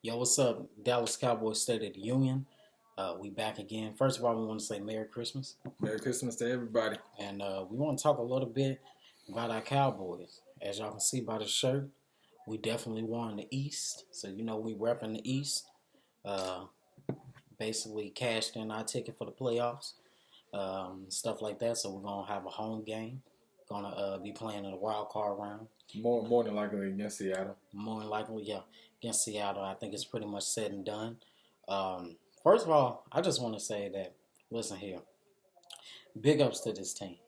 Yo, what's up, Dallas Cowboys State of the Union? We back again. First of all, we want to say Merry Christmas, Merry Christmas to everybody. and we want to talk a little bit about our Cowboys. As y'all can see by the shirt, we definitely won the East, so we repping the East. Uh, Basically cashed in our ticket for the playoffs, stuff like that. So we're gonna have a home game. Gonna be playing in the wild card round. More than likely against Seattle. More than likely, yeah, against Seattle. I think it's pretty much said and done. First of all, I just want to say that, listen here, big ups to this team.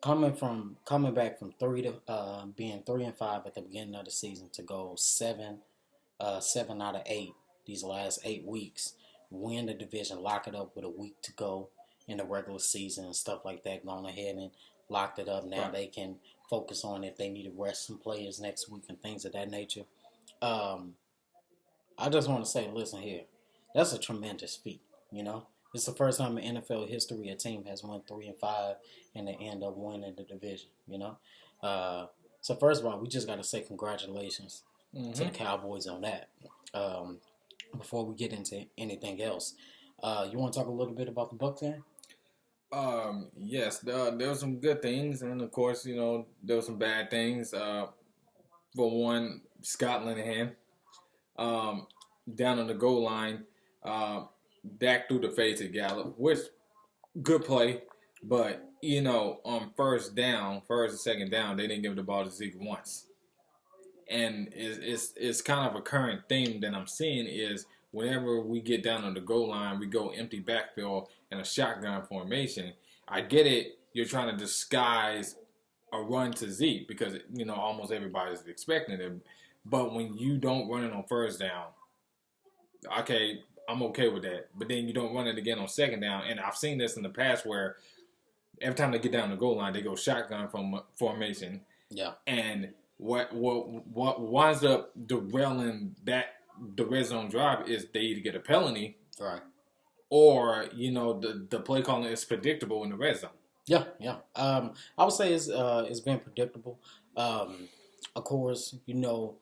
Coming back from being 3-5 at the beginning of the season to go seven out of 8 these last 8 weeks, win the division, lock it up with a week to go in the regular season and stuff like that. Going ahead and locked it up. Now Right. they can focus on if they need to rest some players next week and things of that nature. Um, I just want to say, listen here, that's a tremendous feat. It's the first time in NFL history a team has won 3-5 and they end up winning the division. So first of all, we just got to say congratulations to the Cowboys on that. Before we get into anything else, you want to talk a little bit about the Bucs game? Yes, there were some good things, and of course, there were some bad things. For one, Scott Linehan, down on the goal line, Dak threw the fade to Gallup, which good play, but on first and second down, they didn't give the ball to Zeke once. And it's kind of a current theme that I'm seeing is whenever we get down on the goal line, we go empty backfield in a shotgun formation. I get it. You're trying to disguise a run to Zeke because, almost everybody's expecting it. But when you don't run it on first down, okay, I'm okay with that. But then you don't run it again on second down. And I've seen this in the past where every time they get down the goal line, they go shotgun formation. Yeah. And what winds up derailing the red zone drive is they either get a penalty, Right. or the play calling is predictable in the red zone. Yeah. I would say it's been predictable. Of course, we know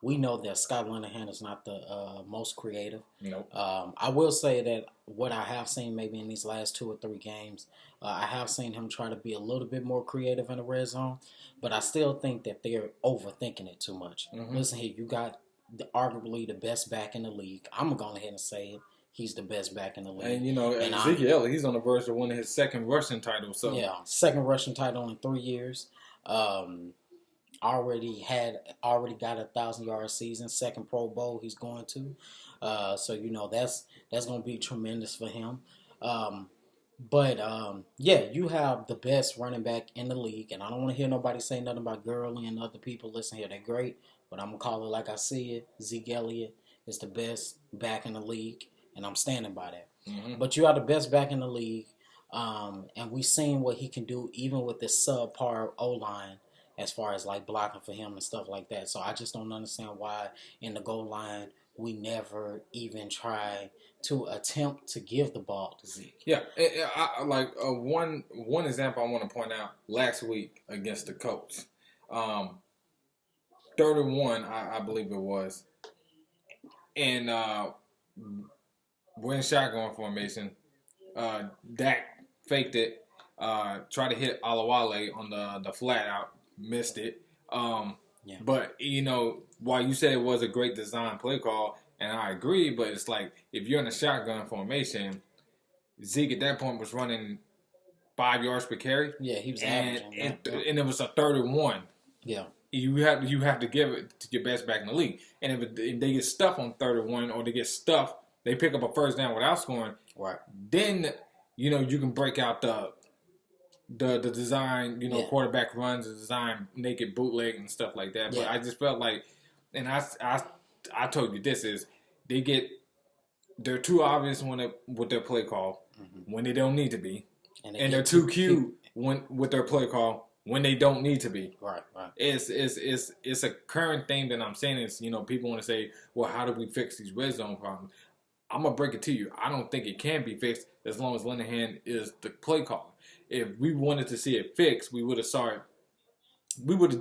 that Scott Linehan is not the most creative. Nope. I will say that what I have seen maybe in these last 2 or 3 games, I have seen him try to be a little bit more creative in the red zone, but I still think that they're overthinking it too much. Mm-hmm. Listen here, you got arguably the best back in the league. I'm going to go ahead and say it. He's the best back in the league. And Ezekiel, he's on the verge of winning his second rushing title. So yeah, second rushing title in 3 years. Already got a 1,000-yard season, second Pro Bowl he's going to. So that's going to be tremendous for him. But you have the best running back in the league, and I don't want to hear nobody say nothing about Gurley and other people. Listen here, they're great, but I'm gonna call it like I see it. Zeke Elliott is the best back in the league, and I'm standing by that. Mm-hmm. But you are the best back in the league, and we've seen what he can do even with this subpar O-line as far as like blocking for him and stuff like that. So I just don't understand why in the goal line we never even try to attempt to give the ball to Zeke. Yeah, one example I want to point out last week against the Colts, 31, I believe it was, and we're in shotgun formation. Dak faked it, tried to hit Alawale on the flat out, missed it. Yeah. But while you said it was a great design play call, and I agree, but it's like if you're in a shotgun formation, Zeke at that point was running 5 yards per carry. Yeah, he was averaging. And it was a 31. Yeah. You have to give it to your best back in the league. And if they get stuffed on 31 or they get stuffed, they pick up a first down without scoring. Right. Then you can break out the design, quarterback runs, the design naked bootleg and stuff like that. But Yeah. I just felt like, and I told you this is they're too obvious with their play call when they don't need to be, and they're too cute with their play call when they don't need to be. Right. It's a current thing that I'm saying is people want to say, well, how do we fix these red zone problems? I'm gonna break it to you. I don't think it can be fixed as long as Linehan is the play caller. If we wanted to see it fixed, we would have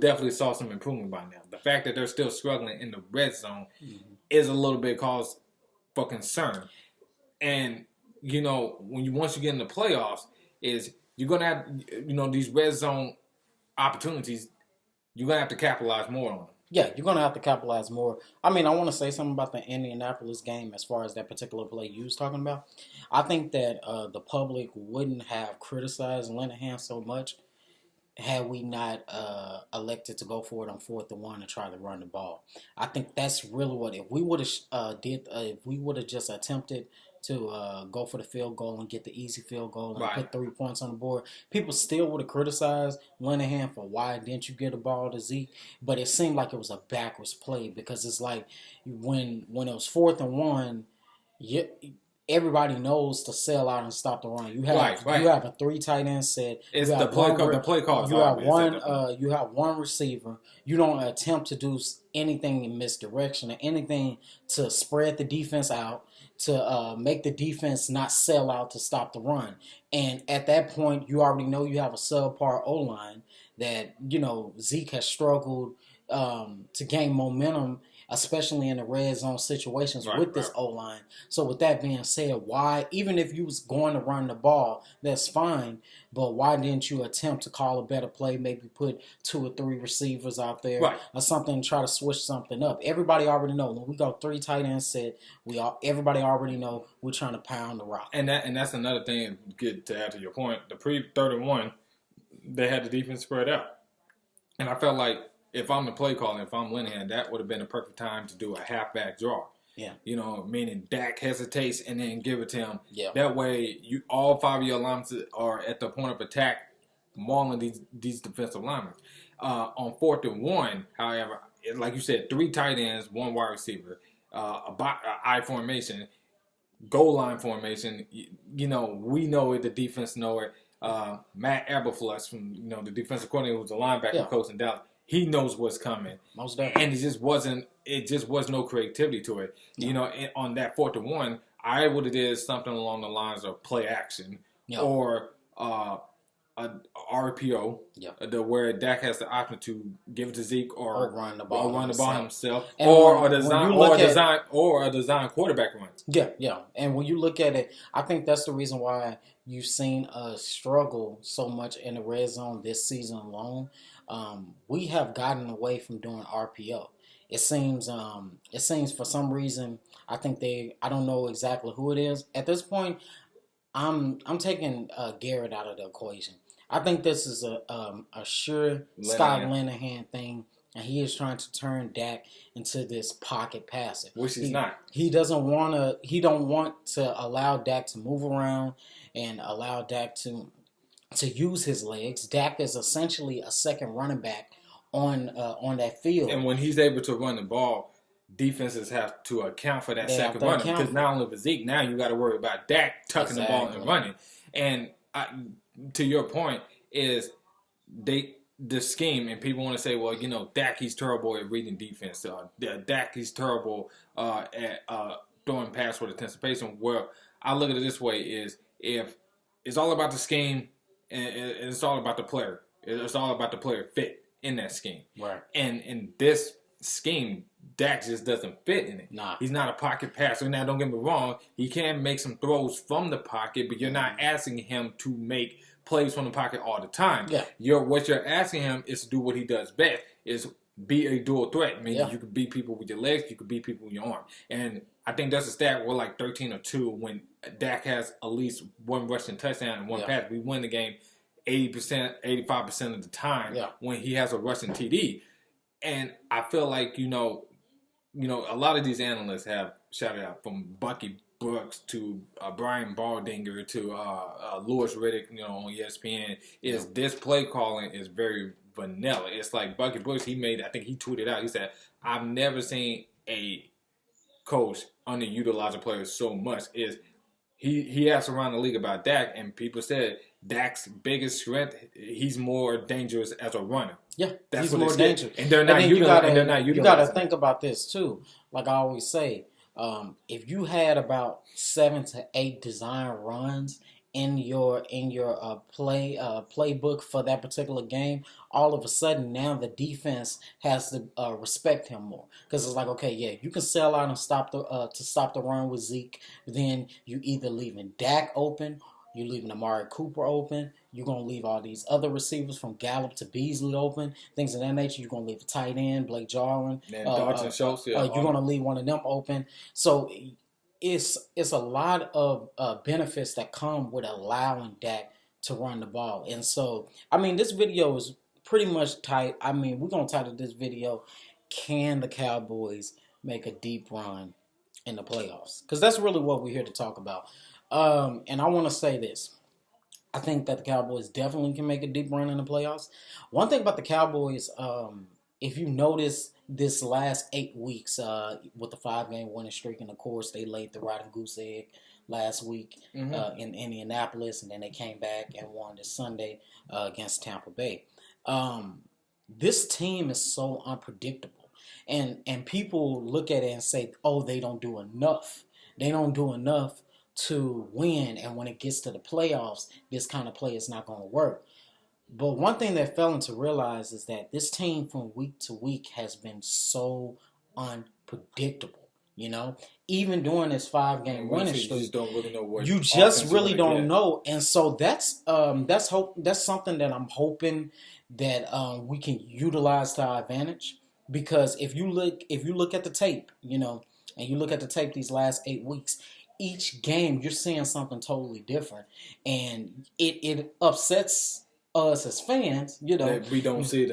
definitely saw some improvement by now. The fact that they're still struggling in the red zone is a little bit cause for concern. And once you get in the playoffs, is you're gonna have these red zone opportunities. You're gonna have to capitalize more on them. Yeah, you're going to have to capitalize more. I mean, I want to say something about the Indianapolis game as far as that particular play you was talking about. I think that the public wouldn't have criticized Linehan so much had we not elected to go for it on 4th and 1 and try to run the ball. I think that's really what, if we would have just attempted to go for the field goal and get the easy field goal and put 3 points on the board, people still would have criticized Linehan for why didn't you get the ball to Zeke. But it seemed like it was a backwards play, because it's like when it was 4th and 1, everybody knows to sell out and stop the run. You have a 3 tight end set. It's the play call. You have one receiver. You don't attempt to do anything in misdirection or anything to spread the defense out, to make the defense not sell out to stop the run. And at that point, you already know you have a subpar O-line that, Zeke has struggled to gain momentum, especially in the red zone situations with this O-line. So with that being said, even if you was going to run the ball, that's fine, but why didn't you attempt to call a better play, maybe put 2 or 3 receivers out there or something, try to switch something up? Everybody already know when we go 3 tight end set, everybody already know we're trying to pound the rock. And that's another thing, good to add to your point. The pre-3rd and 1, they had the defense spread out. And I felt like if I'm the play caller, if I'm Linehan, that would have been the perfect time to do a halfback draw. Yeah. Meaning Dak hesitates and then give it to him. Yeah. That way, all 5 of your linemen are at the point of attack, mauling these defensive linemen. On 4th and 1, however, like you said, 3 tight ends, 1 wide receiver, I formation, goal line formation. We know it. The defense know it. Matt Eberflus, from the defensive coordinator, who's a linebacker coach in Dallas. He knows what's coming. Most definitely. And it just was no creativity to it. No. On that 4th and 1, I would have did something along the lines of play action or a RPO, where Dak has the option to give it to Zeke or run the ball himself, and or a design quarterback run. Yeah. And when you look at it, I think that's the reason why you've seen us struggle so much in the red zone this season alone. We have gotten away from doing RPO. It seems for some reason, I don't know exactly who it is. At this point, I'm taking Garrett out of the equation. I think this is a sure Scott Linehan thing, and he is trying to turn Dak into this pocket passer. Which he's not. He doesn't want to. He don't want to allow Dak to move around and allow Dak to use his legs. Dak is essentially a second running back on that field. And when he's able to run the ball, defenses have to account for that second runner. Because not only with Zeke, now you got to worry about Dak tucking the ball and running. And to your point, is the scheme, and people want to say, well, Dak, he's terrible at reading defense. Dak, he's terrible at throwing pass with anticipation. Well, I look at it this way: is if it's all about the scheme, and it's all about the player. It's all about the player fit in that scheme. Right. And in this scheme, Dak just doesn't fit in it. Nah. He's not a pocket passer. Now, don't get me wrong. He can make some throws from the pocket, but you're not asking him to make plays from the pocket all the time. Yeah. What you're asking him is to do what he does best, is be a dual threat. Meaning you can beat people with your legs, you can beat people with your arm. And I think that's a stat. We're like 13-2 when Dak has at least 1 rushing touchdown and 1 pass. We win the game 80%, 85% of the time when he has a rushing TD. And I feel like, a lot of these analysts have shouted out, from Bucky Brooks to Brian Baldinger to Louis Riddick, on ESPN, this play calling is very vanilla. It's like Bucky Brooks, I think he tweeted out, he said, I've never seen a coach underutilize a player so much. He asked around the league about Dak, and people said Dak's biggest strength, he's more dangerous as a runner. Yeah, that's he's more dangerous. And they're not utilizing. You got to think about this too. Like I always say, if you had about 7 to 8 design runs in your playbook for that particular game, all of a sudden now the defense has to respect him more, because it's like, okay, yeah, you can sell out and stop the run with Zeke. Then you either leaving Dak open, you leaving Amari Cooper open. You're gonna leave all these other receivers from Gallup to Beasley open, things of that nature. You're gonna leave a tight end, Blake Jarwin. And Dodson Schultz, yeah. You're gonna leave one of them open. So it's a lot of benefits that come with allowing Dak to run the ball. And so, I mean, this video is pretty much tight. I mean, we're gonna title this video, "Can the Cowboys make a deep run in the playoffs?" Because that's really what we're here to talk about. And I want to say this. I think that the Cowboys definitely can make a deep run in the playoffs. One thing about the Cowboys, if you notice this last 8 weeks with the 5-game winning streak, and of course they laid the riding goose egg last week in Indianapolis, and then they came back and won this Sunday against Tampa Bay. This team is so unpredictable, and people look at it and say, "Oh, they don't do enough. They don't do enough to win, and when it gets to the playoffs, this kind of play is not going to work." But one thing they failing to realize is that this team from week to week has been so unpredictable. You know, even during this 5-game winning streak, you just really don't know. And so that's something that I'm hoping that we can utilize to our advantage. Because if you look at the tape, you know, and you look at the tape these last 8 weeks, each game you're seeing something totally different, and it upsets us as fans, you know, that we don't see it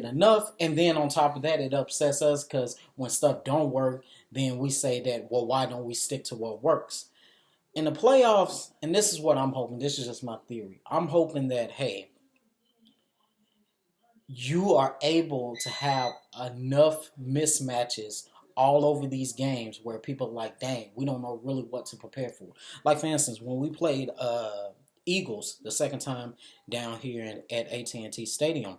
enough. And then on top of that, it upsets us because when stuff don't work, then we say that, well, why don't we stick to what works in the playoffs? And this is what I'm hoping. This is just my theory. I'm hoping that, hey, you are able to have enough mismatches all over these games where people are like, dang, we don't know really what to prepare for. Like, for instance, when we played Eagles the second time down here at AT&T Stadium,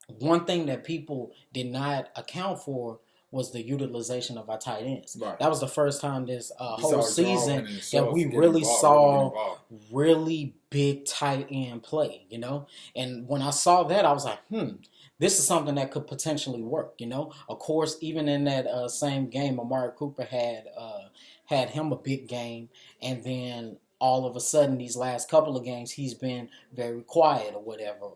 one thing that people did not account for was the utilization of our tight ends. Right. That was the first time this whole season that we really saw really big tight end play, you know? And when I saw that, I was like, this is something that could potentially work, you know? Of course, even in that same game, Amari Cooper had him a big game, and then all of a sudden, these last couple of games, he's been very quiet or whatever,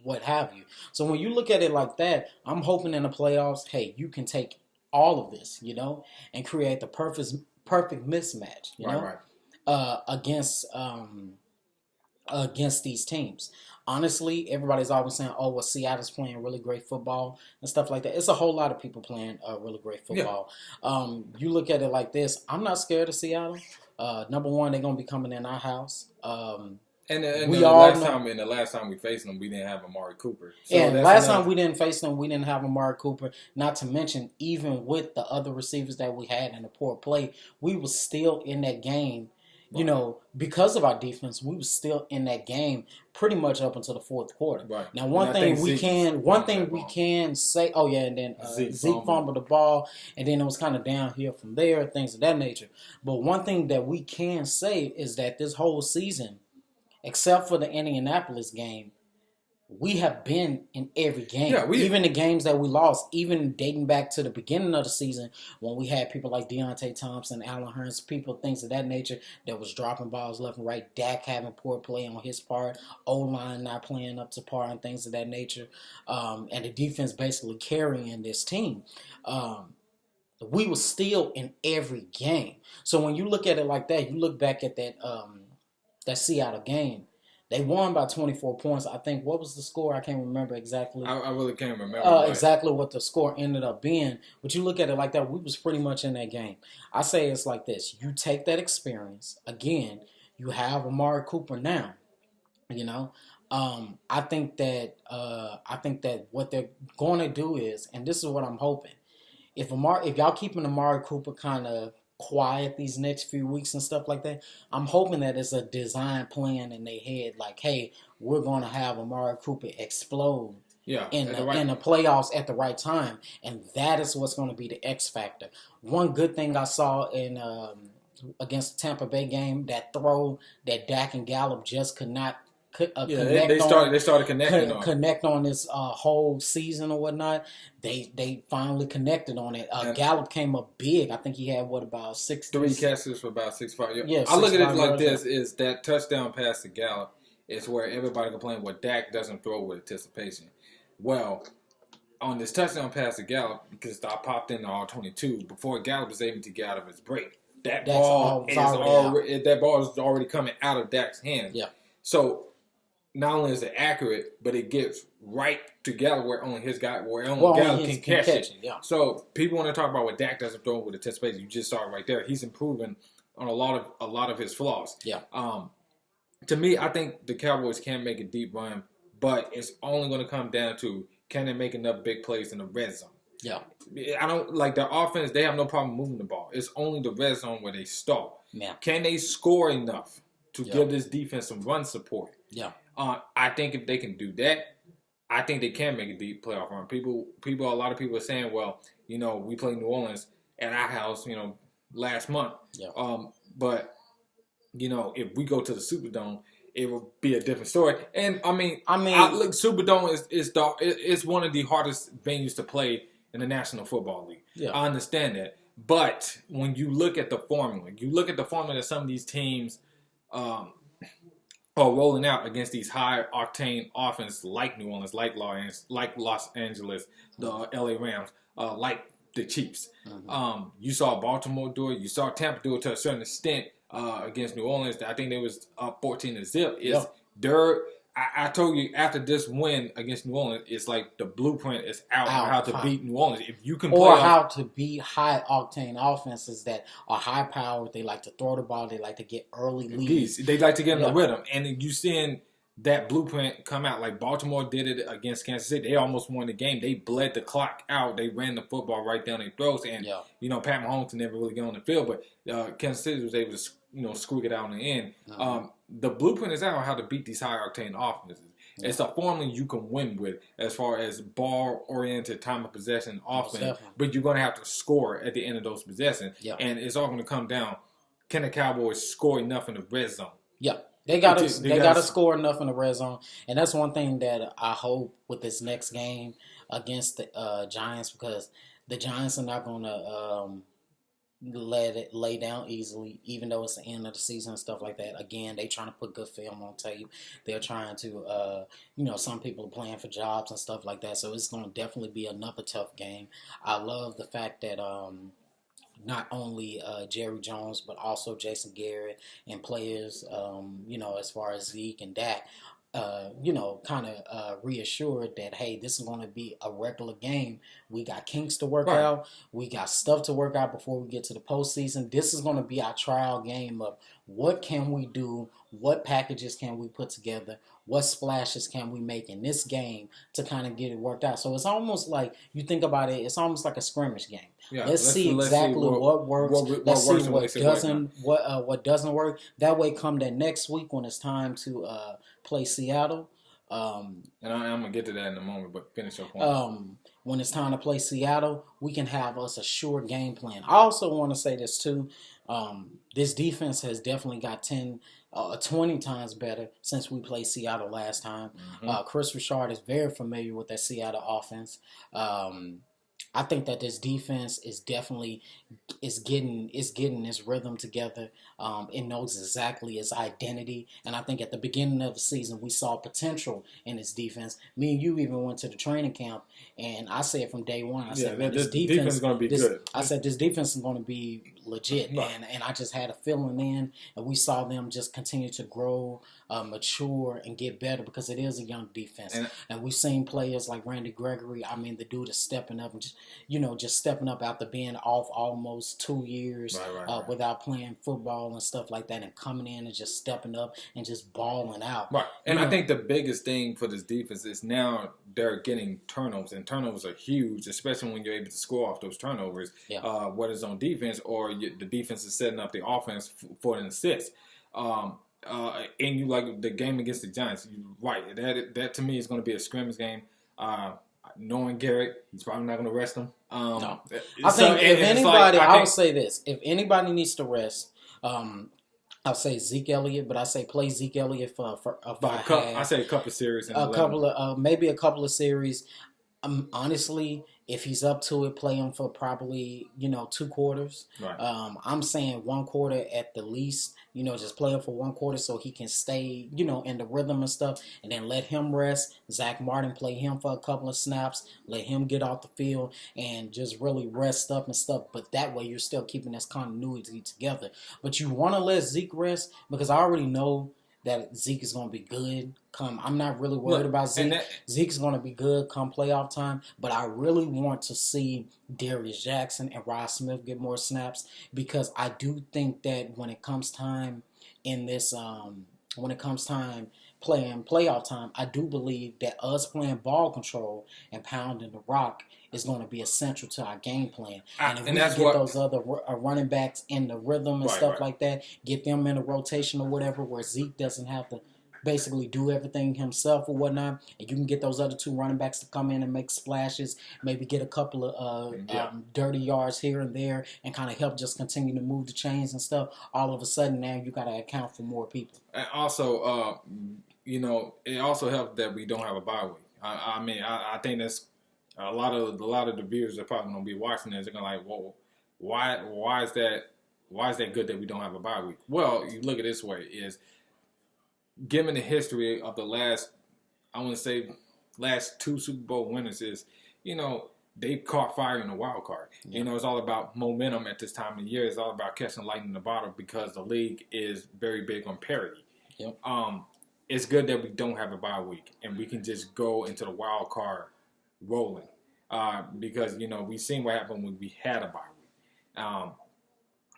what have you. So when you look at it like that, I'm hoping in the playoffs, hey, you can take all of this, you know, and create the perfect mismatch, you know, against these teams. Honestly, everybody's always saying, oh, well, Seattle's playing really great football and stuff like that. It's a whole lot of people playing really great football. Yeah. You look at it like this. I'm not scared of Seattle. Number one, they're going to be coming in our house. And the last time we faced them, we didn't have Amari Cooper. So and last time we didn't face them, we didn't have Amari Cooper. Not to mention, even with the other receivers that we had in the poor play, we were still in that game. Right. You know, because of our defense, we were still in that game pretty much up until the fourth quarter. Right. Now, one thing we can say, oh yeah, and then Zeke fumbled the ball, and then it was kind of downhill from there, things of that nature. But one thing that we can say is that this whole season, except for the Indianapolis game, we have been in every game. Yeah, even the games that we lost, even dating back to the beginning of the season when we had people like Deontay Thompson, Allen Hurns, people, things of that nature that was dropping balls left and right, Dak having poor play on his part, O-line not playing up to par and things of that nature, and the defense basically carrying this team. We were still in every game. So when you look at it like that, you look back at that Seattle game, they won by 24 points. I think, what was the score? I can't remember exactly. I really can't remember. Exactly what the score ended up being. But you look at it like that, we was pretty much in that game. I say it's like this. You take that experience. Again, you have Amari Cooper now. You know, I think that what they're going to do is, and this is what I'm hoping, if y'all keeping Amari Cooper kind of quiet these next few weeks and stuff like that, I'm hoping that it's a design plan in their head, like, hey, we're going to have Amari Cooper explode in the playoffs at the right time, and that is what's going to be the X factor. One good thing I saw in against the Tampa Bay game, that throw that Dak and Gallup just could not Yeah, they started connecting connect on this whole season or whatnot. They finally connected on it. Gallup came up big. I think he had about 3 catches for about 65 yards. Yeah, I look at it like this: is that touchdown pass to Gallup is where everybody complained what Dak doesn't throw with anticipation. Well, on this touchdown pass to Gallup, because I popped in all 22 before Gallup was able to get out of his break. That ball is already coming out of Dak's hands. Yeah. So not only is it accurate, but it gets right to Gallup where only Gallup can catch it. Yeah. So people want to talk about what Dak doesn't throw with anticipation. You just saw it right there. He's improving on a lot of his flaws. Yeah. To me, I think the Cowboys can make a deep run, but it's only going to come down to can they make enough big plays in the red zone. Yeah. I don't like their offense. They have no problem moving the ball. It's only the red zone where they stall. Yeah. Can they score enough to give this defense some run support? Yeah. I think if they can do that, I think they can make a deep playoff run. A lot of people are saying, well, we played New Orleans at our house, last month. Yeah. But if we go to the Superdome, it will be a different story. And look, Superdome is one of the hardest venues to play in the National Football League. Yeah. I understand that. But when you look at the formula, that some of these teams are rolling out against these high octane offenses like New Orleans, like Los Angeles, the LA Rams, like the Chiefs. Mm-hmm. You saw Baltimore do it. You saw Tampa do it to a certain extent against New Orleans. I think they was up 14-0. I told you after this win against New Orleans, it's like the blueprint is out on how to beat New Orleans. If you can how to beat high octane offenses that are high powered, they like to throw the ball, they like to get early leads. They like to get in the rhythm, and you seeing that blueprint come out. Like Baltimore did it against Kansas City. They almost won the game. They bled the clock out. They ran the football right down their throats, and Pat Mahomes can never really get on the field, but Kansas City was able to squeak it out in the end. Mm-hmm. The blueprint is out on how to beat these high octane offenses. Yeah. It's a formula you can win with as far as ball oriented time of possession offense, but you're going to have to score at the end of those possessions, and it's all going to come down: can the Cowboys score enough in the red zone? Yeah. They got to score enough in the red zone, and that's one thing that I hope with this next game against the Giants, because the Giants are not going to let it lay down easily, even though it's the end of the season and stuff like that. Again, they trying to put good film on tape. They're trying to, some people are playing for jobs and stuff like that. So it's going to definitely be another tough game. I love the fact that not only Jerry Jones, but also Jason Garrett and players, as far as Zeke and Dak, kind of reassured that, hey, this is going to be a regular game. We got kinks to work out. We got stuff to work out before we get to the postseason. This is going to be our trial game of what can we do, what packages can we put together, what splashes can we make in this game to kind of get it worked out. So it's almost like, you think about it, it's almost like a scrimmage game. Yeah, let's see exactly what works. Let's see what doesn't work. That way, come that next week when it's time to play Seattle. And I'm going to get to that in a moment, but finish your point. When it's time to play Seattle, we can have us a sure game plan. I also want to say this too. This defense has definitely got 20 times better since we played Seattle last time. Mm-hmm. Chris Richard is very familiar with that Seattle offense. I think that this defense is definitely getting its rhythm together. It knows exactly its identity, and I think at the beginning of the season we saw potential in its defense. Me and you even went to the training camp, and I said from day one, I said, this defense is going to be good. I said this defense is going to be legit, and I just had a feeling then, and we saw them just continue to grow, mature, and get better because it is a young defense, and we've seen players like Randy Gregory. I mean, the dude is stepping up and just stepping up after being off almost 2 years without playing football and stuff like that, and coming in and just stepping up and just balling out. Right. And I think the biggest thing for this defense is now they're getting turnovers, and turnovers are huge, especially when you're able to score off those turnovers, whether it's on defense or the defense is setting up the offense for an assist. And you like the game against the Giants, you're right. That to me is going to be a scrimmage game. Knowing Garrett, he's probably not going to rest him. No. I think if anybody, I would say this: if anybody needs to rest, I'll say Zeke Elliott, but I say play Zeke Elliott for I say a couple series and maybe a couple of series. Honestly, if he's up to it, play him for probably 2 quarters. Right. I'm saying 1 quarter at the least. Just play him for 1 quarter so he can stay in the rhythm and stuff, and then let him rest. Zach Martin, play him for a couple of snaps, let him get off the field and just really rest up and stuff. But that way you're still keeping this continuity together. But you want to let Zeke rest because I already know that Zeke is going to be good. I'm not really worried about Zeke. Zeke's going to be good come playoff time, but I really want to see Darius Jackson and Ross Smith get more snaps because I do think that when it comes time in this, playing playoff time, I do believe that us playing ball control and pounding the rock is going to be essential to our game plan. And if we can get those other running backs in the rhythm and stuff like that, get them in a rotation or whatever where Zeke doesn't have to basically do everything himself or whatnot, and you can get those other 2 running backs to come in and make splashes, maybe get a couple of dirty yards here and there and kind of help just continue to move the chains and stuff. All of a sudden now you got to account for more people. And also, it also helps that we don't have a bye week. I think that's a lot of the viewers are probably going to be watching this. They're going to like, whoa, why is that good that we don't have a bye week? Well, you look at it this way: is given the history of the last 2 Super Bowl winners, is they caught fire in the wild card. Yeah. It's all about momentum at this time of the year. It's all about catching lightning in the bottle because the league is very big on parity. Yep. It's good that we don't have a bye week and we can just go into the wild card rolling because we've seen what happened when we had a bye week,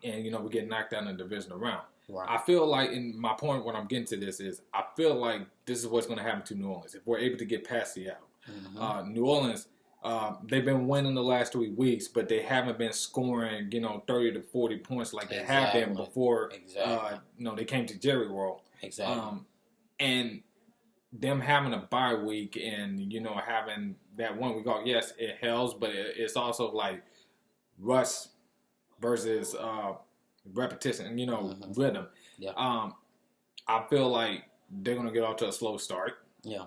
and we get knocked out in the divisional round. Right. I feel like, in my point when I'm getting to this is, I feel like this is what's going to happen to New Orleans if we're able to get past Seattle. Mm-hmm. New Orleans, they've been winning the last 3 weeks, but they haven't been scoring 30 to 40 points like they have been before. Exactly. They came to Jerry World. Exactly. And them having a bye week and having that 1 week off, yes, it helps, but it's also like rust versus repetition, rhythm. Yeah. I feel like they're gonna get off to a slow start. Yeah.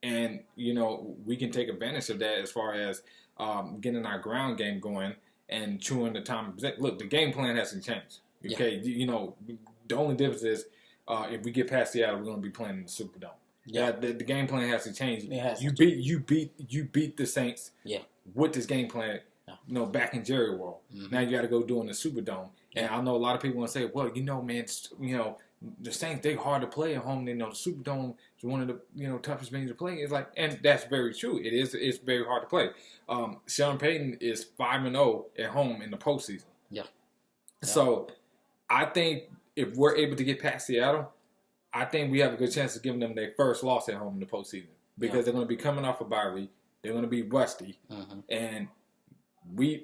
And we can take advantage of that as far as getting our ground game going and chewing the time. Look, the game plan hasn't changed. Okay, yeah. The only difference is if we get past Seattle, we're gonna be playing in the Superdome. Yeah, the game plan hasn't changed. You beat the Saints. Yeah. With this game plan, back in Jerry World. Mm-hmm. Now you got to go do in the Superdome. And I know a lot of people want to say, well, man, the Saints, they're hard to play at home. The Superdome is one of the toughest venues to play. It's like, and that's very true. It is. It's very hard to play. Sean Payton is 5-0 at home in the postseason. Yeah. So I think if we're able to get past Seattle, I think we have a good chance of giving them their first loss at home in the postseason because they're going to be coming off a bye week. They're going to be rusty, and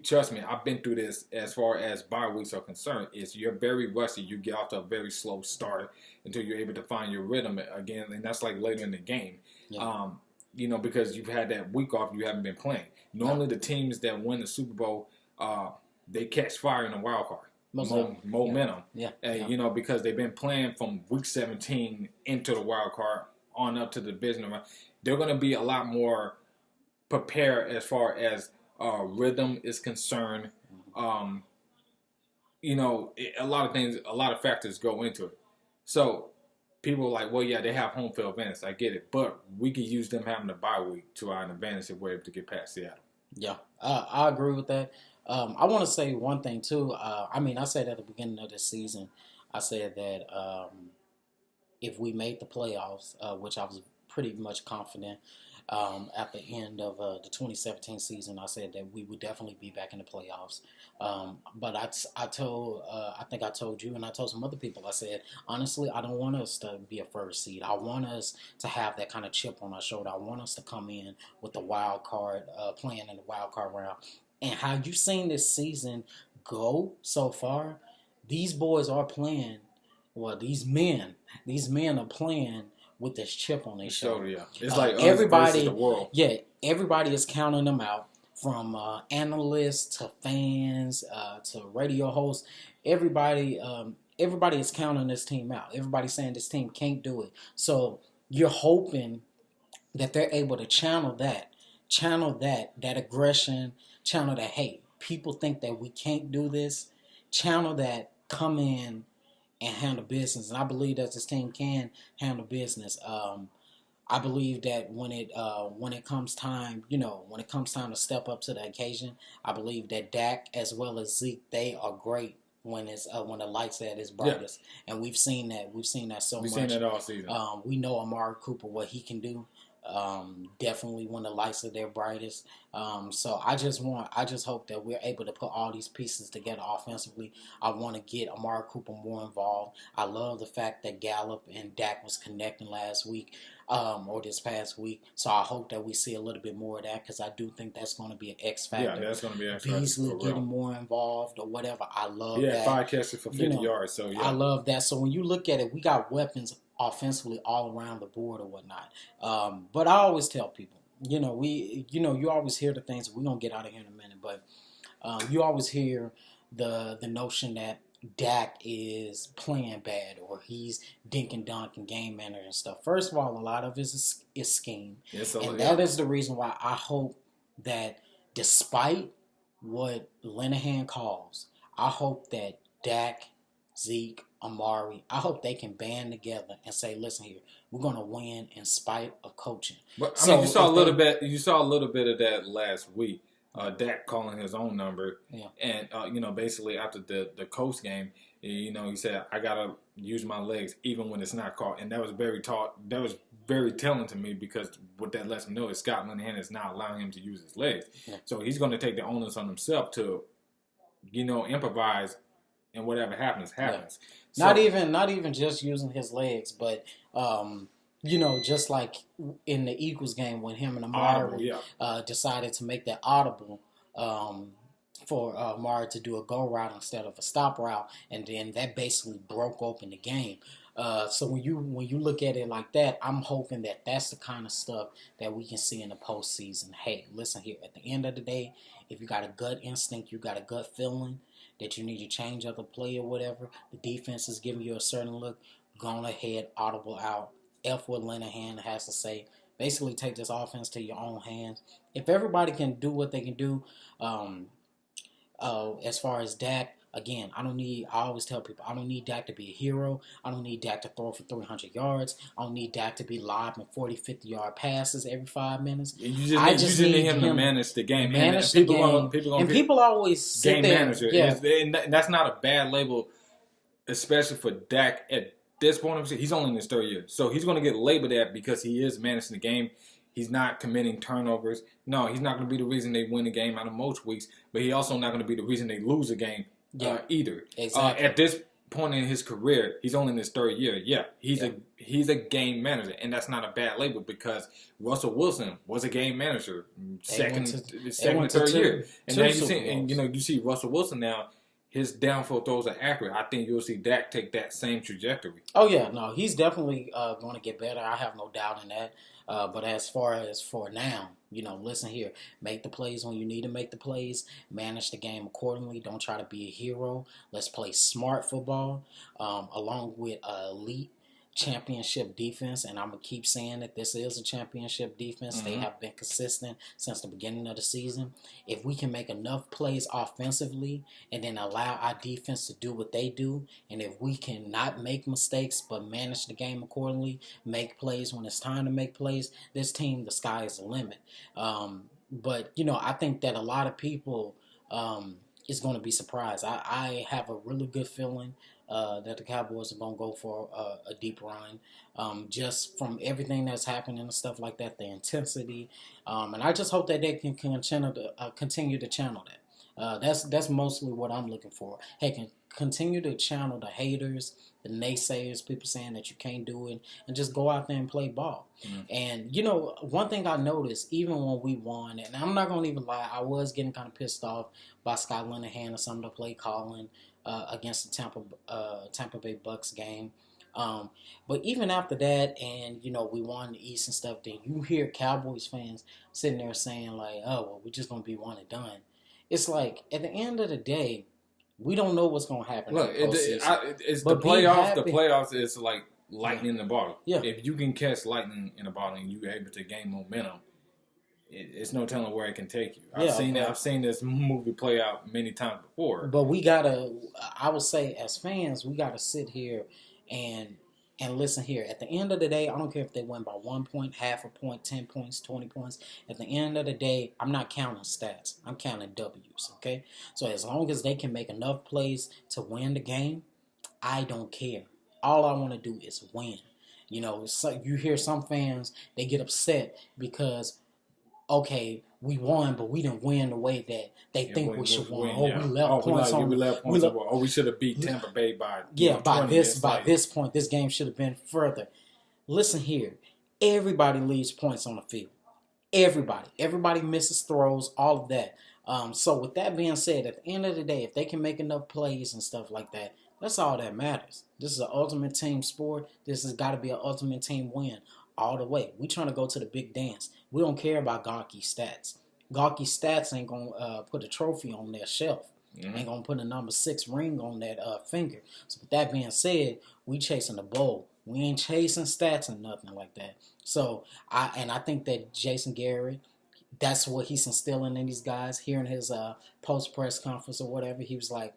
trust me, I've been through this as far as bye weeks are concerned. You're very rusty. You get off to a very slow start until you're able to find your rhythm again, and that's like later in the game. Yeah. Because you've had that week off, you haven't been playing. Normally, the teams that win the Super Bowl, they catch fire in the wild card. Momentum. Yeah. And, because they've been playing from week 17 into the wild card on up to the divisional round. They're going to be a lot more prepared as far as rhythm is concerned. A lot of factors go into it. So people are like, well, yeah, they have home field advantage. I get it. But we could use them having a bye week to our advantage if we're able to get past Seattle. Yeah, I agree with that. I want to say one thing, too. I said at the beginning of this season, I said that if we made the playoffs, which I was pretty much confident at the end of the 2017 season, I said that we would definitely be back in the playoffs. But I think I told you and I told some other people, I said, honestly, I don't want us to be a first seed. I want us to have that kind of chip on our shoulder. I want us to come in with the wild card, playing in the wild card round. And how you've seen this season go so far, these boys are playing, these men are playing with this chip on their shoulder. Yeah. It's like everybody, the world. Yeah, everybody is counting them out, from analysts to fans to radio hosts. Everybody everybody is counting this team out. Everybody's saying this team can't do it. So you're hoping that they're able to channel that aggression, channel that, hey, people think that we can't do this, channel that, come in and handle business. And I believe that this team can handle business. I believe that when it comes time, when it comes time to step up to the occasion, I believe that Dak as well as Zeke, they are great when the lights at its brightest, and we've seen that. We've seen that so much. We've seen that all season. We know Amari Cooper, what he can do. Definitely when the lights are their brightest. So I just hope that we're able to put all these pieces together offensively. I want to get Amari Cooper more involved. I love the fact that Gallup and Dak was connecting last week, or this past week. So I hope that we see a little bit more of that, because I do think that's going to be an X factor. Yeah, that's going to be an X factor. Beasley getting more involved or whatever. I love that. Yeah, 5 catches for 50 yards. So yeah, I love that. So when you look at it, we got weapons offensively all around the board or whatnot. But I always tell people, you always hear the things. We're gonna get out of here in a minute, but you always hear the notion that Dak is playing bad or he's dink and dunk and game manager and stuff. First of all, a lot of it is scheme, and that is the reason why I hope that, despite what Linehan calls, I hope that Dak, Zeke, Amari, I hope they can band together and say, listen here, we're going to win in spite of coaching. But I mean, you saw a little bit of that last week. Dak calling his own number, and basically after the Colts game, he said, I gotta use my legs even when it's not called, and that was very telling to me, because what that lets me know is Scott Linehan is not allowing him to use his legs, so he's going to take the onus on himself to, improvise, and whatever happens. Yeah. So, not even just using his legs, but just like in the Eagles game when him and Amari decided to make that audible for Amari to do a go route instead of a stop route, and then that basically broke open the game. So when you look at it like that, I'm hoping that that's the kind of stuff that we can see in the postseason. Hey, listen here, at the end of the day, if you got a gut instinct, you got a gut feeling that you need to change up a play or whatever, the defense is giving you a certain look, go ahead, audible out. F what Linehan has to say. Basically take this offense to your own hands. If everybody can do what they can do, as far as Dak, again, I always tell people, I don't need Dak to be a hero. I don't need Dak to throw for 300 yards. I don't need Dak to be lobbing 40, 50-yard passes every 5 minutes. I just need him to manage the game. People always sit game there. Manager. Yeah. And that's not a bad label, especially for Dak at this point. He's only in his third year. So he's going to get labeled that because he is managing the game. He's not committing turnovers. No, he's not going to be the reason they win the game out of most weeks, but he's also not going to be the reason they lose a game either. Exactly. At this point in his career, he's only in his third year. Yeah, he's a game manager, and that's not a bad label because Russell Wilson was a game manager second or third year. And now you see Russell Wilson now. His downfield throws are accurate. I think you'll see Dak take that same trajectory. Oh, yeah. No, he's definitely going to get better. I have no doubt in that. But as far as for now, listen here. Make the plays when you need to make the plays. Manage the game accordingly. Don't try to be a hero. Let's play smart football along with elite championship defense, and I'm going to keep saying that this is a championship defense. Mm-hmm. They have been consistent since the beginning of the season. If we can make enough plays offensively and then allow our defense to do what they do, and if we can not make mistakes but manage the game accordingly, make plays when it's time to make plays, this team, the sky is the limit. But I think that a lot of people is going to be surprised. I have a really good feeling that the Cowboys are going to go for a deep run, just from everything that's happening and stuff like that, the intensity. And I just hope that they can continue to channel that. That's mostly what I'm looking for. Hey, can continue to channel the haters, the naysayers, people saying that you can't do it, and just go out there and play ball. Mm-hmm. And, one thing I noticed, even when we won, and I'm not going to even lie, I was getting kind of pissed off by Scott Linehan and some of the play calling against the Tampa Bay Bucks game. But even after that, and, we won the East and stuff, then you hear Cowboys fans sitting there saying, like, oh, well, we're just going to be one and done. It's like, at the end of the day, We don't know what's gonna happen. Look, in the it's but the playoffs. happy. The playoffs is like lightning in the bottle. Yeah. If you can catch lightning in a bottle and you're able to gain momentum, it's no telling where it can take you. I've seen this movie play out many times before. But we gotta, I would say, as fans, we gotta sit here and listen here. At the end of the day, I don't care if they win by 1 point, half a point, 10 points, 20 points. At the end of the day, I'm not counting stats. I'm counting W's. Okay, so as long as they can make enough plays to win the game, I don't care. All I want to do is win. You know, so you hear some fans, they get upset because, okay, we won, but we didn't win the way that they think we should win. We left points on. We should have beat Tampa Bay by by this point. This game should have been further. Listen here, everybody leaves points on the field. Everybody misses throws, all of that. So with that being said, at the end of the day, if they can make enough plays and stuff like that, that's all that matters. This is an ultimate team sport. This has got to be an ultimate team win all the way. We trying to go to the big dance. We don't care about gawky stats. Gawky stats ain't going to put a trophy on their shelf. Mm-hmm. Ain't going to put a number 6 ring on that finger. So with that being said, we chasing the bowl. We ain't chasing stats and nothing like that. So I think that Jason Garrett, that's what he's instilling in these guys. Here in his post press conference or whatever, he was like,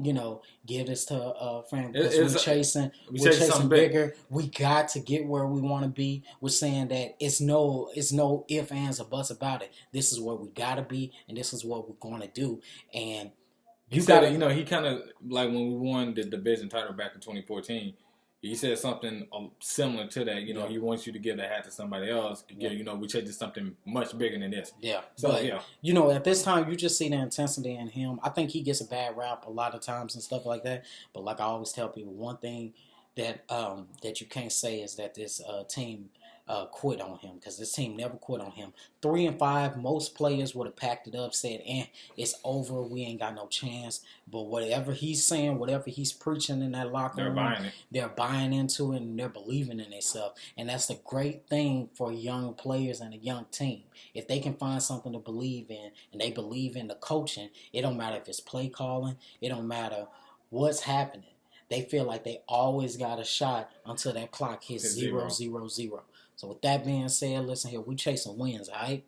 you know, give this to Frank because we're chasing bigger. We got to get where we want to be. We're saying that it's no ifs, ands, or buts about it. This is where we got to be, and this is what we're going to do. And he kind of like when we won the division title back in 2014. He said something similar to that. You know, he wants you to give the hat to somebody else. You know, we chasing something much bigger than this. Yeah. So, but, you know, at this time, you just see the intensity in him. I think he gets a bad rap a lot of times and stuff like that. But like I always tell people, one thing that you can't say is that this team quit on him, because this team never quit on him. 3-5, most players would have packed it up, said, it's over, we ain't got no chance. But whatever he's saying, whatever he's preaching in that locker room, they're buying into it and they're believing in themselves. And that's the great thing for young players and a young team. If they can find something to believe in and they believe in the coaching, it don't matter if it's play calling, it don't matter what's happening. They feel like they always got a shot until that clock hits 0-0-0. So with that being said, listen here, we chasing wins, all right?